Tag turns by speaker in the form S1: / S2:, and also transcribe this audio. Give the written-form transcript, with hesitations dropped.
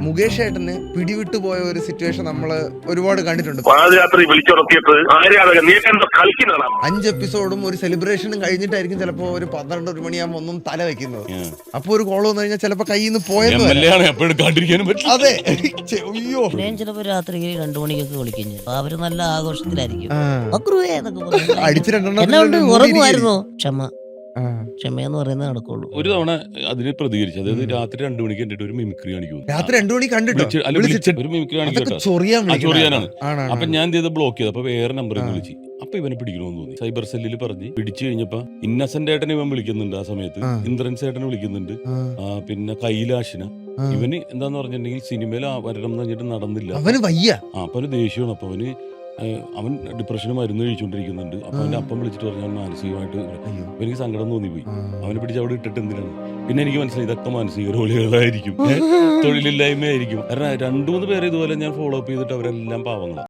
S1: മുകേഷ് ഏട്ടന് പിടിവിട്ടു പോയ ഒരു സിറ്റുവേഷൻ നമ്മൾ ഒരുപാട് കണ്ടിട്ടുണ്ട്.
S2: പാതിരാത്രി വിളിച്ചുറക്കിയിട്ട് ആരാധകൻ നീ എന്താ കളിക്കുന്നതാണ്?
S1: 5 എപ്പിസോഡും ഒരു സെലിബ്രേഷനും കഴിഞ്ഞിട്ടായിരിക്കും ചിലപ്പോ ഒരു 12-1 മണിയാകുമ്പോൾ ഒന്നും തല വെക്കുന്നത്. അപ്പൊ ഒരു കോൾ വന്നു കഴിഞ്ഞാൽ ചിലപ്പോ കയ്യിൽ നിന്ന് പോയെന്ന് അതെ. അയ്യോ,
S3: ഞാൻ ചിലപ്പോ രാത്രി 2 മണിക്കൊക്കെ വിളിക്കും. അവര് നല്ല ആഘോഷത്തിലായിരിക്കും.
S1: അടിച്ച്
S3: ഉറങ്ങുമായിരുന്നോ? ക്ഷമയെന്ന് പറയുന്നത് നടക്കുള്ളൂ.
S4: ഒരു തവണ അതിന് പ്രതികരിച്ചു. അതായത് രാത്രി 2 മണിക്ക് കണ്ടിട്ട് ഒരു മിമിക്രി കാണിക്കും.
S1: രാത്രി 2 മണിക്ക് കണ്ടിട്ടോ
S4: ഒരു മിമിക്രി കാണിക്കാനാണ്. അപ്പൊ ഞാൻ എന്ത് ചെയ്ത് ബ്ലോക്ക് ചെയ്ത്. അപ്പൊ വേറെ നമ്പറിൽ നിന്ന് വിളിച്ചു. അപ്പൊ ഇവനെ പിടിക്കണമെന്ന് തോന്നി. സൈബർ സെല്ലിൽ പറഞ്ഞ് പിടിച്ചു കഴിഞ്ഞപ്പോ ഇന്നസെന്റ് ഏട്ടനെ ഇവൻ വിളിക്കുന്നുണ്ട്. ആ സമയത്ത് ഇന്ദ്രൻസ് ഏട്ടനെ വിളിക്കുന്നുണ്ട്. പിന്നെ കൈലാഷിന. ഇവന് എന്താന്ന് പറഞ്ഞിട്ടുണ്ടെങ്കിൽ സിനിമയിൽ വരണം എന്ന് പറഞ്ഞിട്ട് നടന്നില്ല.
S1: അവന് വയ്യ.
S4: അപ്പൊ അവന് ദേഷ്യമാണ്. അപ്പൊ അവൻ ഡിപ്രഷന് മരുന്ന് കഴിച്ചുകൊണ്ടിരിക്കുന്നുണ്ട്. അപ്പൊ അവന്റെ അപ്പം വിളിച്ചിട്ട് പറഞ്ഞാൽ മാനസികമായിട്ട് എനിക്ക് സങ്കടം തോന്നിപ്പോയി. അവനെ പിടിച്ച് അവിടെ ഇട്ടിട്ട് എന്തിനാണ്? പിന്നെ എനിക്ക് മനസ്സിലായി ഇതൊക്കെ മാനസിക രോഗികളായിരിക്കും, തൊഴിലില്ലായ്മയായിരിക്കും. കാരണം 2-3 പേരെ ഇതുപോലെ ഞാൻ ഫോളോ അപ്പ് ചെയ്തിട്ട് അവരെല്ലാം പാവങ്ങളാണ്.